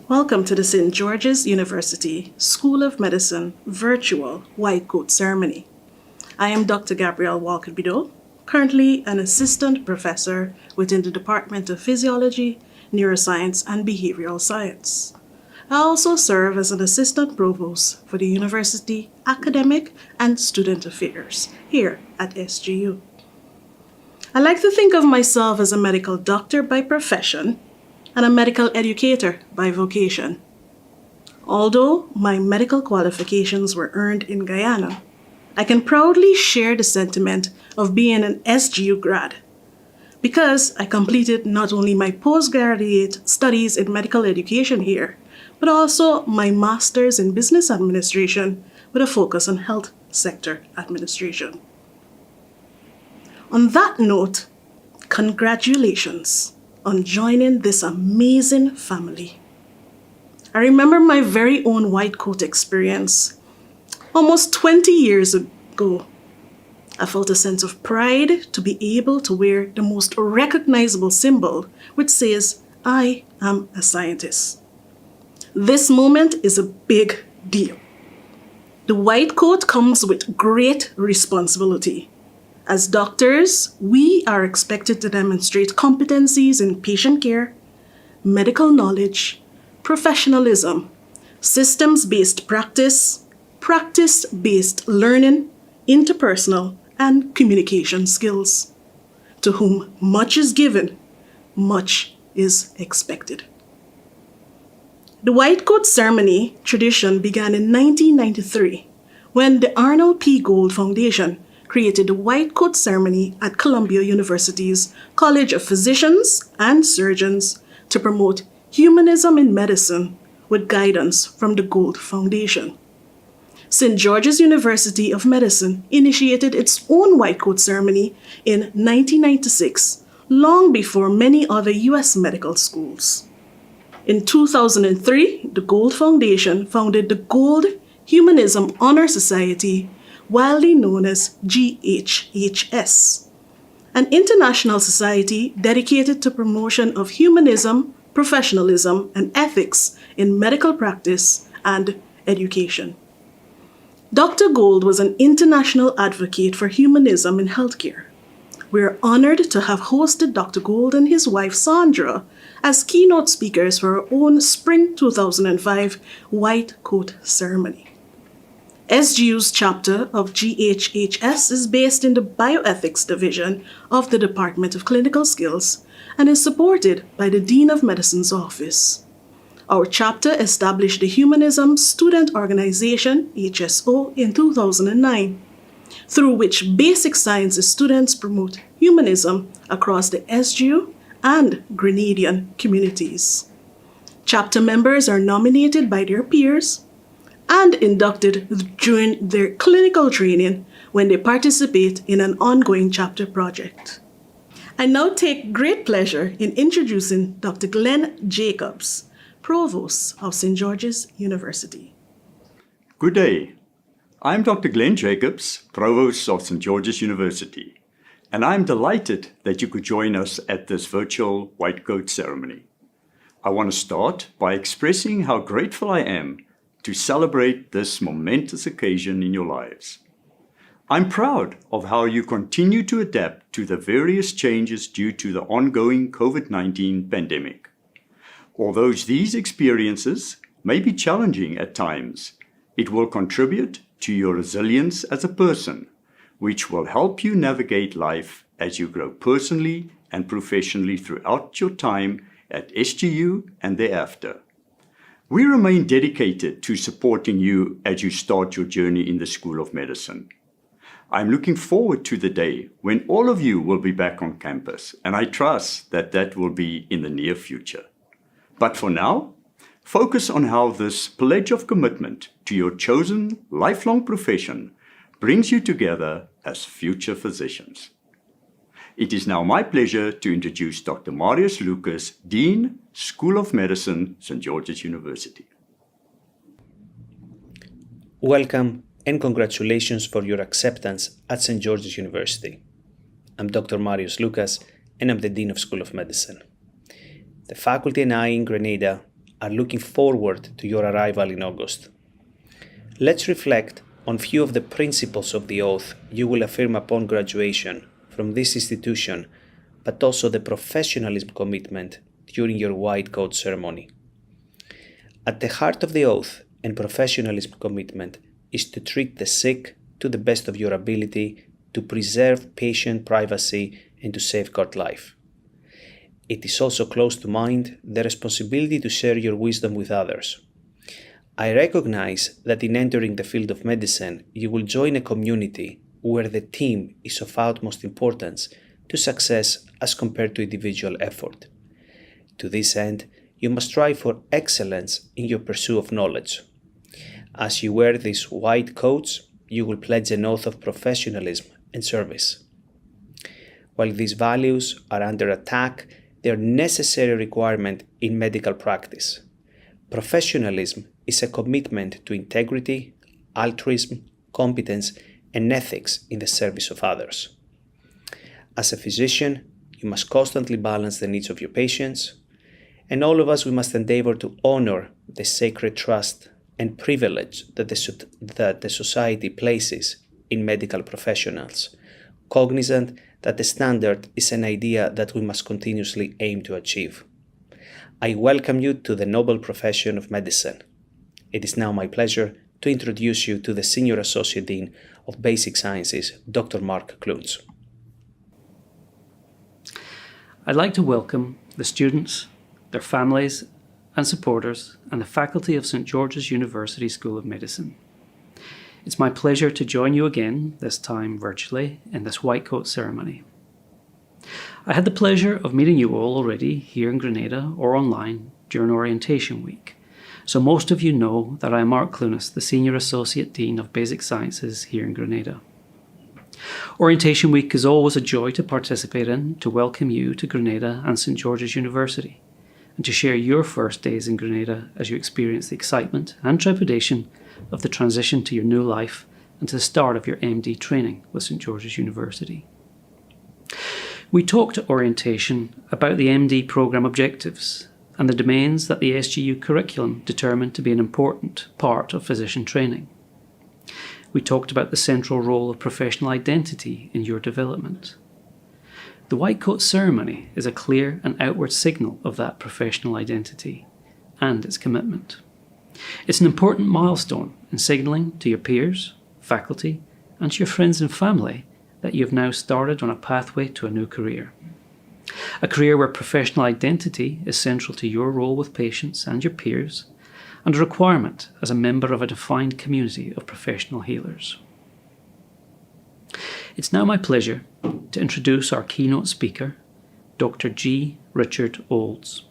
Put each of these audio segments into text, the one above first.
Welcome to the St. George's University School of Medicine virtual White Coat Ceremony. I am Dr. Gabrielle Walker-Bideau, currently an assistant professor within the Department of Physiology, Neuroscience, and Behavioral Science. I also serve as an assistant provost for the University Academic and Student Affairs here at SGU. I like to think of myself as a medical doctor by profession and a medical educator by vocation. Although my medical qualifications were earned in Guyana, I can proudly share the sentiment of being an SGU grad because I completed not only my postgraduate studies in medical education here, but also my master's in business administration with a focus on health sector administration. On that note, congratulations on joining this amazing family. I remember my very own white coat experience. Almost 20 years ago, I felt a sense of pride to be able to wear the most recognizable symbol, which says, "I am a scientist." This moment is a big deal. The white coat comes with great responsibility. As doctors, we are expected to demonstrate competencies in patient care, medical knowledge, professionalism, systems-based practice, practice-based learning, interpersonal, and communication skills. To whom much is given, much is expected. The white coat ceremony tradition began in 1993 when the Arnold P. Gold Foundation created the white coat ceremony at Columbia University's College of Physicians and Surgeons to promote humanism in medicine with guidance from the Gold Foundation. St. George's University of Medicine initiated its own white coat ceremony in 1996, long before many other U.S. medical schools. In 2003, the Gold Foundation founded the Gold Humanism Honor Society, widely known as GHHS, an international society dedicated to promotion of humanism, professionalism, and ethics in medical practice and education. Dr. Gold was an international advocate for humanism in healthcare. We are honored to have hosted Dr. Gold and his wife Sandra as keynote speakers for our own Spring 2005 White Coat Ceremony. SGU's chapter of GHHS is based in the Bioethics Division of the Department of Clinical Skills and is supported by the Dean of Medicine's office. Our chapter established the Humanism Student Organization, HSO, in 2009, through which basic sciences students promote humanism across the SGU and Grenadian communities. Chapter members are nominated by their peers and inducted during their clinical training when they participate in an ongoing chapter project. I now take great pleasure in introducing Dr. Glenn Jacobs, Provost of St. George's University. Good day. I'm Dr. Glenn Jacobs, Provost of St. George's University, and I'm delighted that you could join us at this virtual white coat ceremony. I want to start by expressing how grateful I am to celebrate this momentous occasion in your lives. I'm proud of how you continue to adapt to the various changes due to the ongoing COVID-19 pandemic. Although these experiences may be challenging at times, it will contribute to your resilience as a person, which will help you navigate life as you grow personally and professionally throughout your time at SGU and thereafter. We remain dedicated to supporting you as you start your journey in the School of Medicine. I'm looking forward to the day when all of you will be back on campus, and I trust that that will be in the near future. But for now, focus on how this pledge of commitment to your chosen lifelong profession brings you together as future physicians. It is now my pleasure to introduce Dr. Marius Lucas, Dean, School of Medicine, St. George's University. Welcome and congratulations for your acceptance at St. George's University. I'm Dr. Marius Lucas and I'm the Dean of School of Medicine. The faculty and I in Grenada are looking forward to your arrival in August. Let's reflect on few of the principles of the oath you will affirm upon graduation from this institution, but also the professionalism commitment during your white coat ceremony. At the heart of the oath and professionalism commitment is to treat the sick to the best of your ability, to preserve patient privacy, and to safeguard life. It is also close to mind the responsibility to share your wisdom with others. I recognize that in entering the field of medicine, you will join a community where the team is of utmost importance to success as compared to individual effort. To this end, you must strive for excellence in your pursuit of knowledge. As you wear these white coats, you will pledge an oath of professionalism and service. While these values are under attack, they are a necessary requirement in medical practice. Professionalism is a commitment to integrity, altruism, competence, and ethics in the service of others. As a physician, you must constantly balance the needs of your patients, and all of us, we must endeavor to honor the sacred trust and privilege that the society places in medical professionals, cognizant that the standard is an idea that we must continuously aim to achieve. I welcome you to the noble profession of medicine. It is now my pleasure to introduce you to the Senior Associate Dean of Basic Sciences, Dr. Mark Kluntz. I'd like to welcome the students, their families and supporters, and the faculty of St. George's University School of Medicine. It's my pleasure to join you again, this time virtually, in this white coat ceremony. I had the pleasure of meeting you all already here in Grenada or online during Orientation Week, so most of you know that I am Mark Kluntz, the Senior Associate Dean of Basic Sciences here in Grenada. Orientation Week is always a joy to participate in, to welcome you to Grenada and St. George's University, and to share your first days in Grenada as you experience the excitement and trepidation of the transition to your new life and to the start of your MD training with St. George's University. We talked at orientation about the MD programme objectives and the domains that the SGU curriculum determined to be an important part of physician training. We talked about the central role of professional identity in your development. The white coat ceremony is a clear and outward signal of that professional identity and its commitment. It's an important milestone in signalling to your peers, faculty, and to your friends and family that you have now started on a pathway to a new career. A career where professional identity is central to your role with patients and your peers, and a requirement as a member of a defined community of professional healers. It's now my pleasure to introduce our keynote speaker, Dr. G. Richard Olds.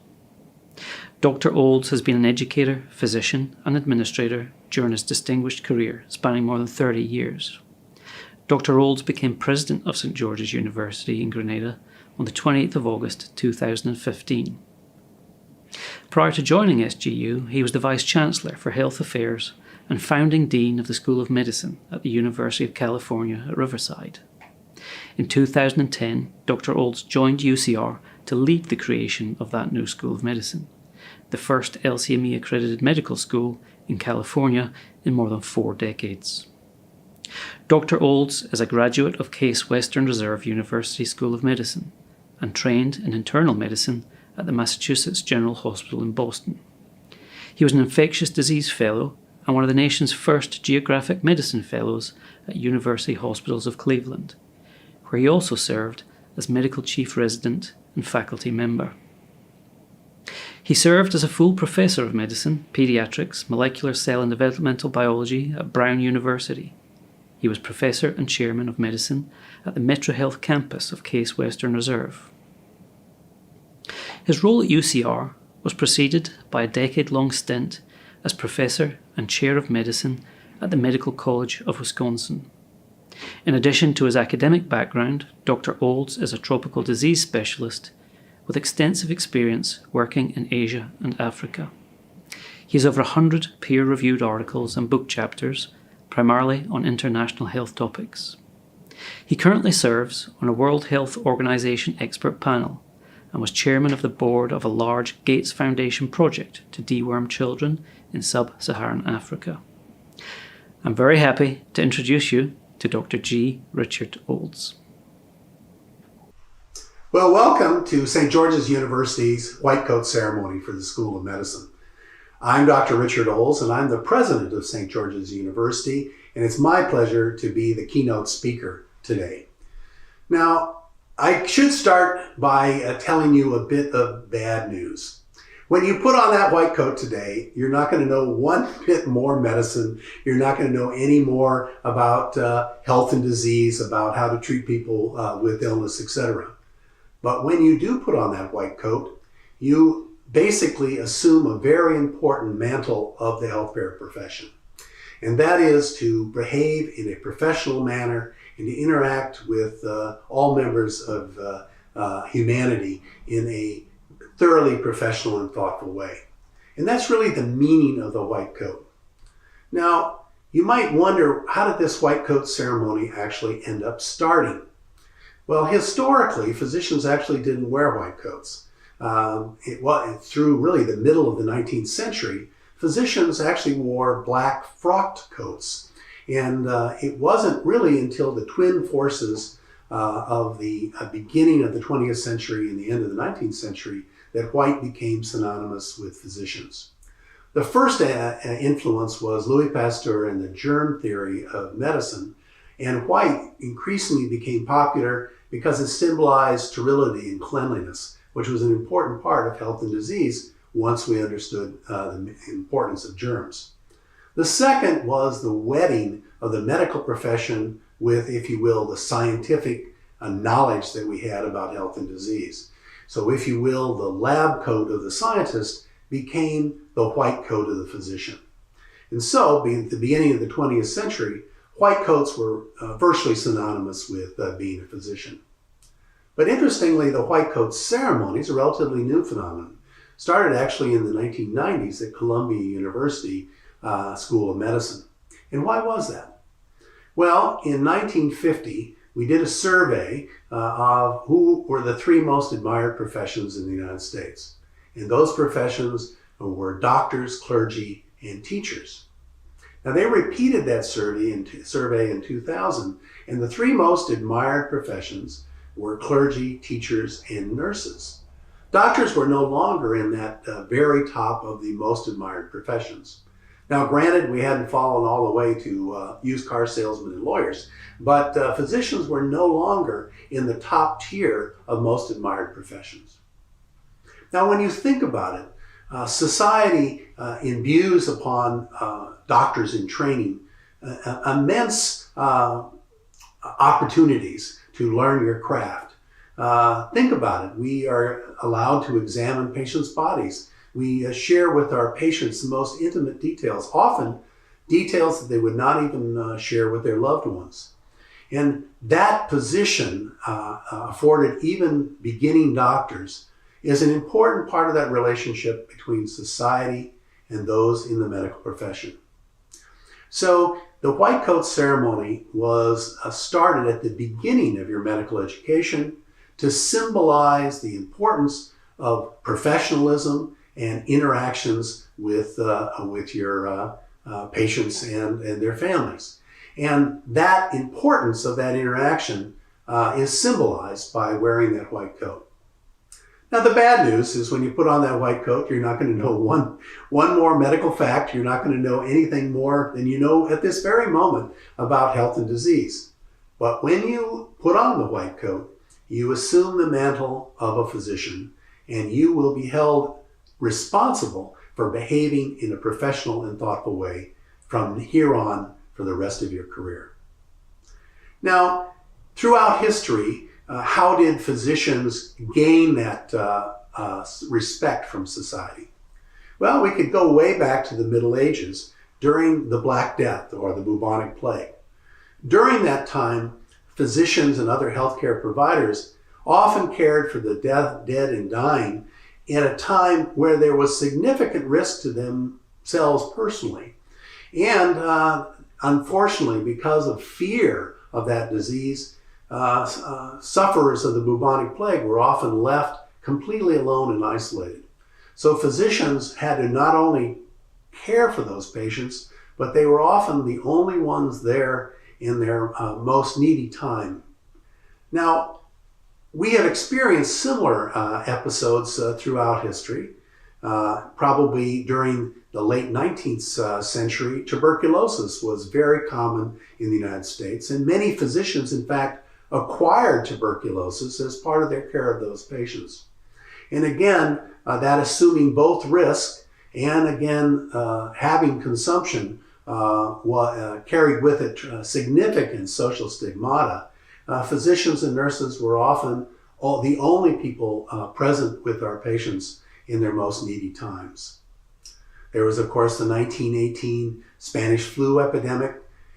Dr. Olds has been an educator, physician, and administrator during his distinguished career spanning more than 30 years. Dr. Olds became president of St. George's University in Grenada on the 28th of August 2015. Prior to joining SGU, he was the Vice-Chancellor for Health Affairs and founding Dean of the School of Medicine at the University of California at Riverside. In 2010, Dr. Olds joined UCR to lead the creation of that new School of Medicine, the first LCME-accredited medical school in California in more than 4 decades. Dr. Olds is a graduate of Case Western Reserve University School of Medicine and trained in internal medicine at the Massachusetts General Hospital in Boston. He was an infectious disease fellow and one of the nation's first geographic medicine fellows at University Hospitals of Cleveland, where he also served as medical chief resident and faculty member. He served as a full professor of medicine, pediatrics, molecular cell and developmental biology at Brown University. He was professor and chairman of medicine at the Metro Health campus of Case Western Reserve. His role at UCR was preceded by a decade-long stint as professor and chair of medicine at the Medical College of Wisconsin. In addition to his academic background, Dr. Olds is a tropical disease specialist with extensive experience working in Asia and Africa. He has over 100 peer-reviewed articles and book chapters, primarily on international health topics. He currently serves on a World Health Organization expert panel and was chairman of the board of a large Gates Foundation project to deworm children in sub-Saharan Africa. I'm very happy to introduce you to Dr. G. Richard Olds. Well, welcome to St. George's University's White Coat Ceremony for the School of Medicine. I'm Dr. Richard Olds, and I'm the president of St. George's University, and it's my pleasure to be the keynote speaker today. Now, I should start by telling you a bit of bad news. When you put on that white coat today, you're not going to know one bit more medicine. You're not going to know any more about health and disease, about how to treat people with illness, etc. But when you do put on that white coat, you basically assume a very important mantle of the healthcare profession. And that is to behave in a professional manner and to interact with all members of humanity in a thoroughly professional and thoughtful way. And that's really the meaning of the white coat. Now, you might wonder, how did this white coat ceremony actually end up starting? Well, historically, physicians actually didn't wear white coats. Through really the middle of the 19th century, physicians actually wore black frocked coats. And it wasn't really until the twin forces of the beginning of the 20th century and the end of the 19th century that white became synonymous with physicians. The first influence was Louis Pasteur and the germ theory of medicine, and white increasingly became popular because it symbolized sterility and cleanliness, which was an important part of health and disease once we understood the importance of germs. The second was the wedding of the medical profession with, if you will, the scientific knowledge that we had about health and disease. So, if you will, the lab coat of the scientist became the white coat of the physician. And so, at the beginning of the 20th century, white coats were virtually synonymous with being a physician. But interestingly, the white coat ceremony is a relatively new phenomenon. Started actually in the 1990s at Columbia University School of Medicine. And why was that? Well, in 1950, we did a survey of who were the three most admired professions in the United States. And those professions were doctors, clergy, and teachers. Now, they repeated that survey in 2000, and the three most admired professions were clergy, teachers, and nurses. Doctors were no longer in that very top of the most admired professions. Now, granted, we hadn't fallen all the way to used car salesmen and lawyers, but physicians were no longer in the top tier of most admired professions. Now, when you think about it, society imbues upon doctors in training immense opportunities to learn your craft. Think about it. We are allowed to examine patients' bodies. We share with our patients the most intimate details, often details that they would not even share with their loved ones. And that position afforded even beginning doctors is an important part of that relationship between society and those in the medical profession. So the white coat ceremony was started at the beginning of your medical education to symbolize the importance of professionalism and interactions with your patients and their families. And that importance of that interaction is symbolized by wearing that white coat. Now, the bad news is when you put on that white coat, you're not going to know one more medical fact. You're not going to know anything more than you know at this very moment about health and disease. But when you put on the white coat, you assume the mantle of a physician, and you will be held responsible for behaving in a professional and thoughtful way from here on for the rest of your career. Now, throughout history, how did physicians gain that respect from society? Well, we could go way back to the Middle Ages during the Black Death or the bubonic plague. During that time, physicians and other healthcare providers often cared for the dead and dying at a time where there was significant risk to themselves personally. And unfortunately, because of fear of that disease, sufferers of the bubonic plague were often left completely alone and isolated. So physicians had to not only care for those patients, but they were often the only ones there in their most needy time. Now, we have experienced similar episodes throughout history. Probably during the late 19th century, tuberculosis was very common in the United States, and many physicians, in fact, acquired tuberculosis as part of their care of those patients. And again, that assuming both risk and again having consumption carried with it significant social stigmata. Physicians and nurses were often the only people present with our patients in their most needy times. There was, of course, the 1918 Spanish flu epidemic.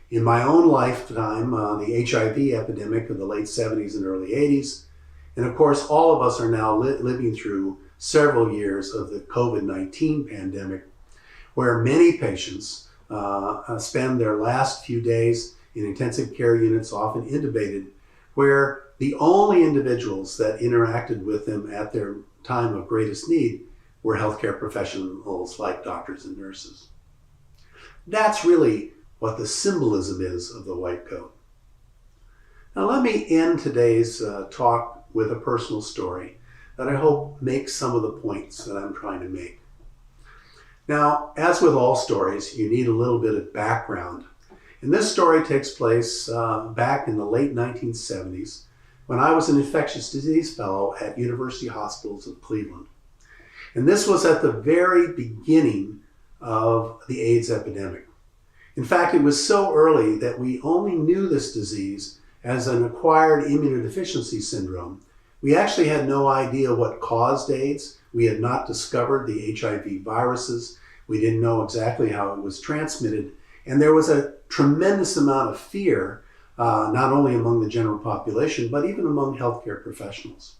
In my own lifetime, the HIV epidemic of the late 70s and early 80s. And of course, all of us are now living through several years of the COVID-19 pandemic, where many patients spend their last few days in intensive care units, often intubated, where the only individuals that interacted with them at their time of greatest need were healthcare professionals like doctors and nurses. That's really what the symbolism is of the white coat. Now let me end today's talk with a personal story that I hope makes some of the points that I'm trying to make. Now, as with all stories, you need a little bit of background. And this story takes place back in the late 1970s when I was an infectious disease fellow at University Hospitals of Cleveland. And this was at the very beginning of the AIDS epidemic. In fact, it was so early that we only knew this disease as an acquired immunodeficiency syndrome. We actually had no idea what caused AIDS. We had not discovered the HIV viruses. We didn't know exactly how it was transmitted. And there was a tremendous amount of fear, not only among the general population, but even among healthcare professionals.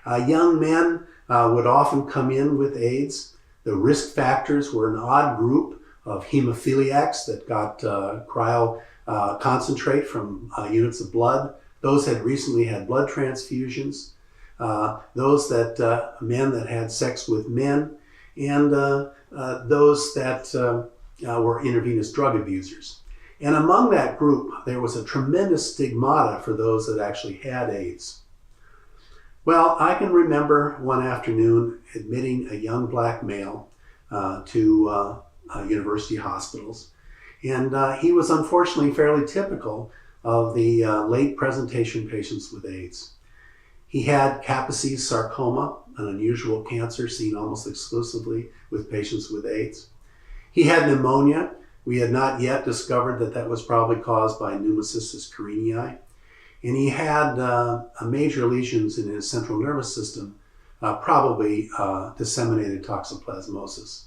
Young men would often come in with AIDS. The risk factors were an odd group of hemophiliacs that got concentrate from units of blood. Those had recently had blood transfusions. Those that men that had sex with men, and those that were intravenous drug abusers. And among that group, there was a tremendous stigmata for those that actually had AIDS. Well, I can remember one afternoon admitting a young black male to university hospitals. And he was unfortunately fairly typical of the late presentation patients with AIDS. He had Kaposi's sarcoma, an unusual cancer seen almost exclusively with patients with AIDS. He had pneumonia. We had not yet discovered that that was probably caused by pneumocystis carinii. And he had major lesions in his central nervous system, probably disseminated toxoplasmosis.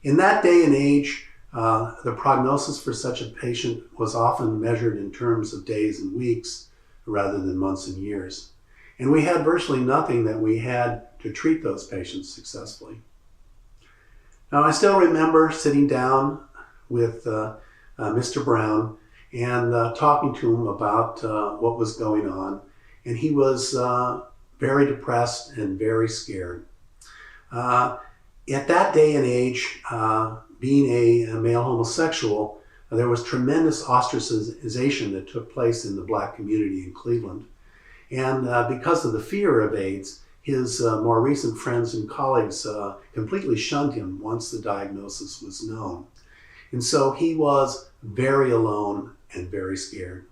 In that day and age, the prognosis for such a patient was often measured in terms of days and weeks rather than months and years. And we had virtually nothing that we had to treat those patients successfully. Now, I still remember sitting down with Mr. Brown and talking to him about what was going on. And he was very depressed and very scared. At that day and age, being a male homosexual, there was tremendous ostracization that took place in the Black community in Cleveland. And because of the fear of AIDS, his more recent friends and colleagues completely shunned him once the diagnosis was known. And so he was very alone and very scared.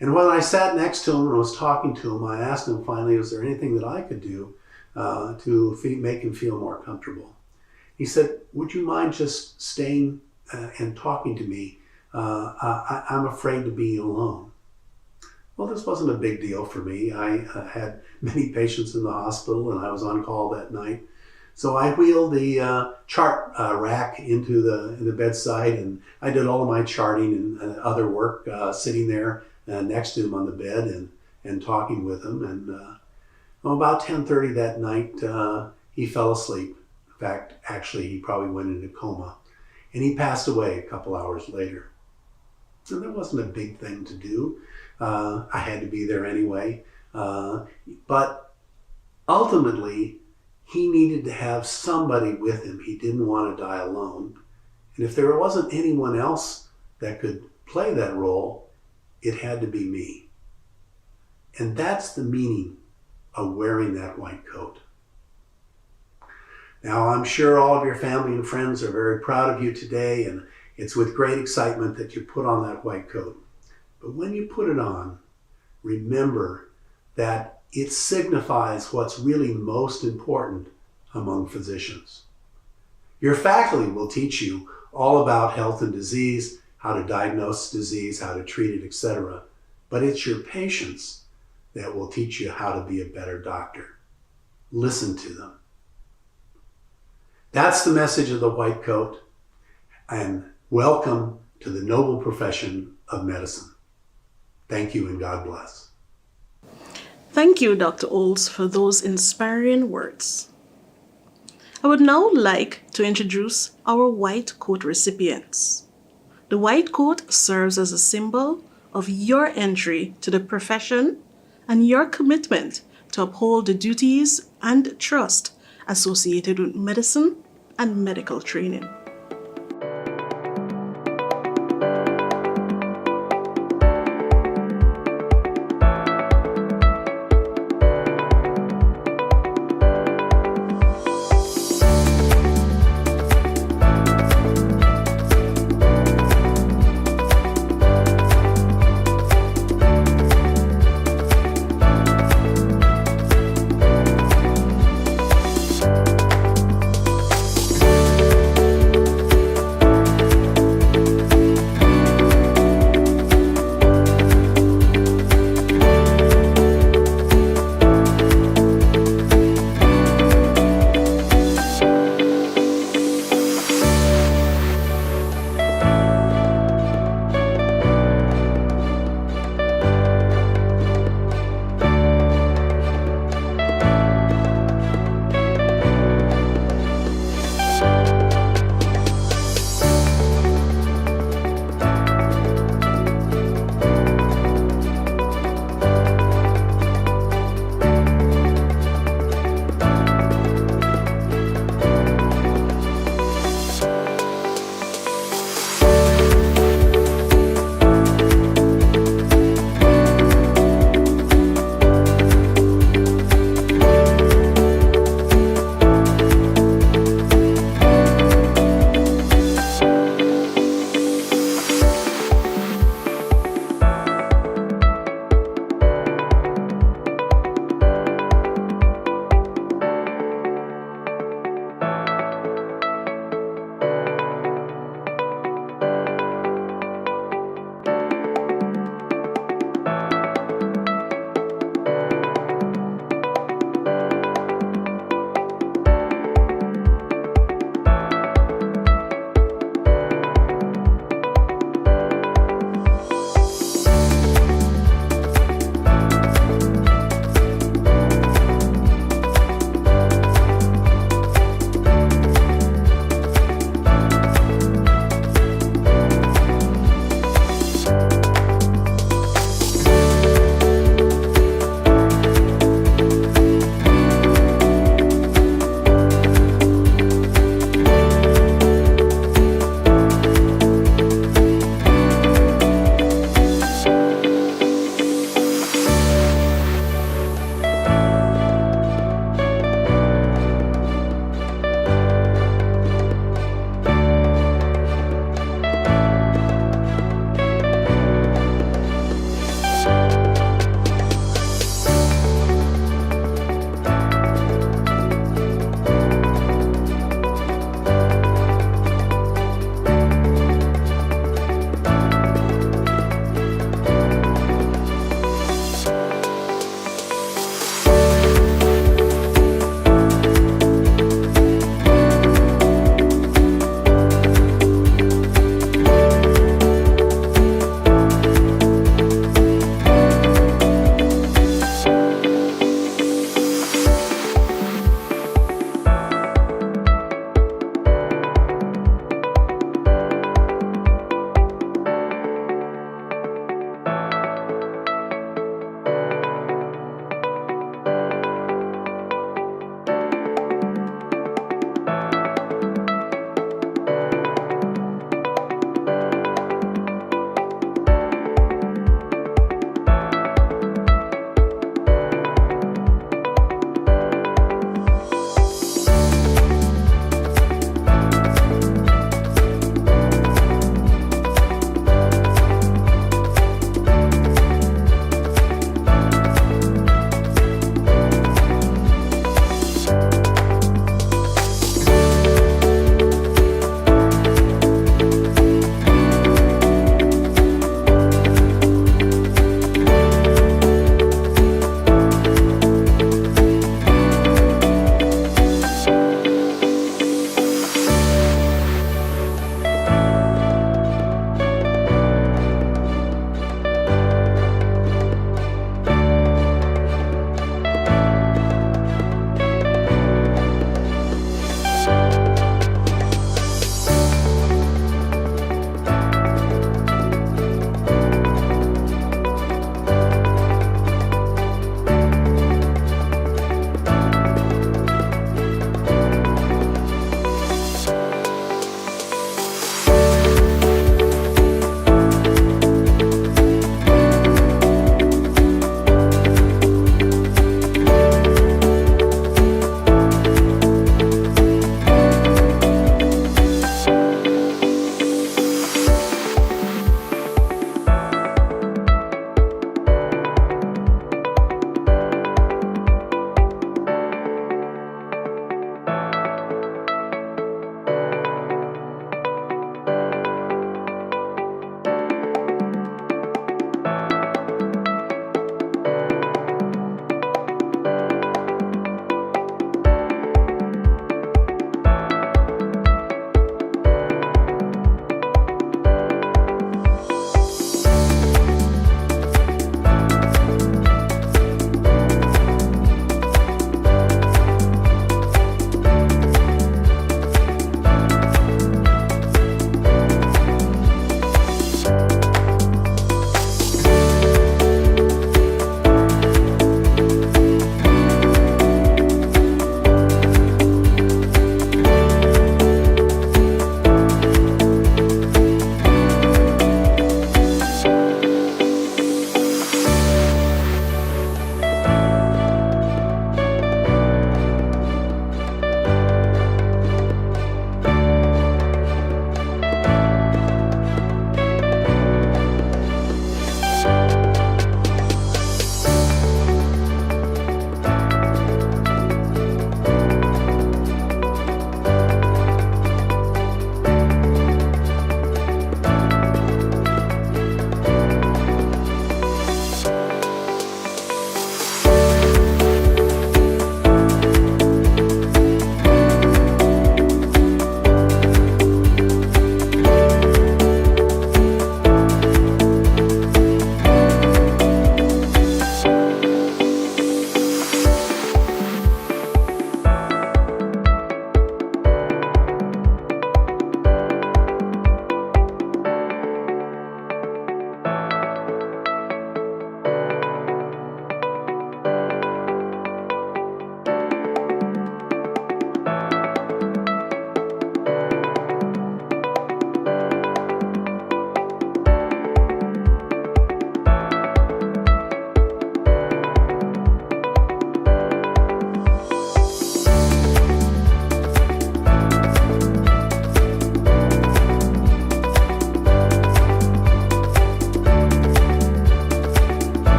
And when I sat next to him and was talking to him, I asked him finally, was there anything that I could do to make him feel more comfortable? He said, would you mind just staying and talking to me? I'm afraid to be alone. Well, this wasn't a big deal for me. I had many patients in the hospital and I was on call that night. So I wheeled the chart rack into the bedside and I did all of my charting and other work sitting there next to him on the bed and talking with him. And about 10:30 that night, he fell asleep. In fact, actually, he probably went into coma. And he passed away a couple hours later. And that wasn't a big thing to do. I had to be there anyway. But Ultimately, he needed to have somebody with him. He didn't want to die alone. And if there wasn't anyone else that could play that role, it had to be me. And that's the meaning of wearing that white coat. Now, I'm sure all of your family and friends are very proud of you today, and it's with great excitement that you put on that white coat. But when you put it on, remember that it signifies what's really most important among physicians. Your faculty will teach you all about health and disease, how to diagnose disease, how to treat it, etc. But it's your patients that will teach you how to be a better doctor. Listen to them. That's the message of the white coat, and welcome to the noble profession of medicine. Thank you and God bless. Thank you, Dr. Olds, for those inspiring words. I would now like to introduce our white coat recipients. The white coat serves as a symbol of your entry to the profession and your commitment to uphold the duties and trust associated with medicine and medical training.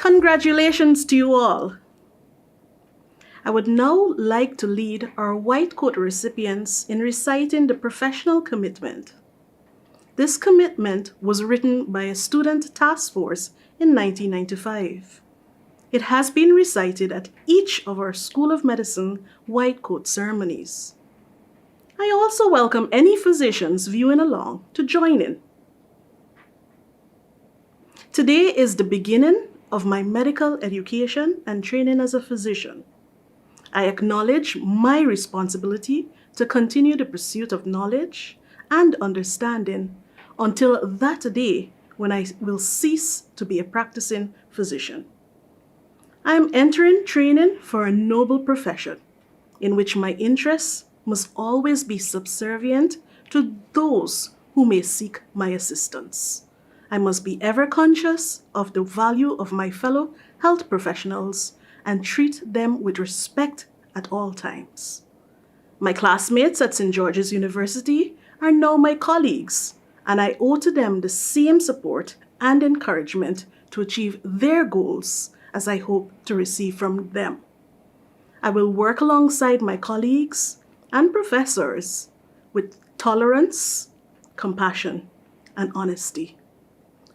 Congratulations to you all. I would now like to lead our white coat recipients in reciting the professional commitment. This commitment was written by a student task force in 1995. It has been recited at each of our School of Medicine white coat ceremonies. I also welcome any physicians viewing along to join in. Today is the beginning of my medical education and training as a physician. I acknowledge my responsibility to continue the pursuit of knowledge and understanding until that day when I will cease to be a practicing physician. I am entering training for a noble profession in which my interests must always be subservient to those who may seek my assistance. I must be ever conscious of the value of my fellow health professionals and treat them with respect at all times. My classmates at St. George's University are now my colleagues, and I owe to them the same support and encouragement to achieve their goals as I hope to receive from them. I will work alongside my colleagues and professors with tolerance, compassion, and honesty.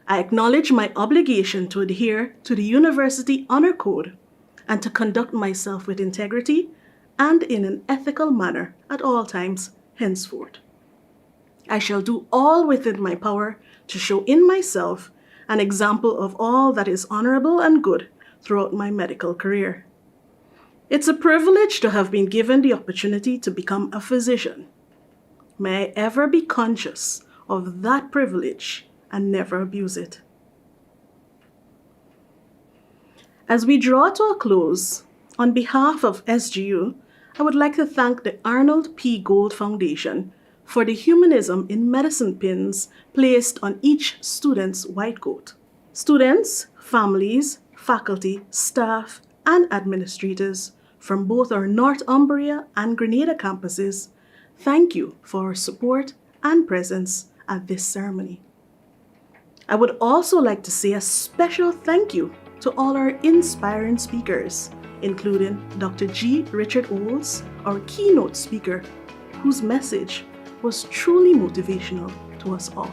I acknowledge my obligation to adhere to the University Honor Code and to conduct myself with integrity and in an ethical manner at all times henceforth. I shall do all within my power to show in myself an example of all that is honorable and good throughout my medical career. It's a privilege to have been given the opportunity to become a physician. May I ever be conscious of that privilege and never abuse it. As we draw to a close, on behalf of SGU, I would like to thank the Arnold P. Gold Foundation for the Humanism in Medicine pins placed on each student's white coat. Students, families, faculty, staff, and administrators from both our Northumbria and Grenada campuses, thank you for your support and presence at this ceremony. I would also like to say a special thank you to all our inspiring speakers, including Dr. G. Richard Olds, our keynote speaker, whose message was truly motivational to us all.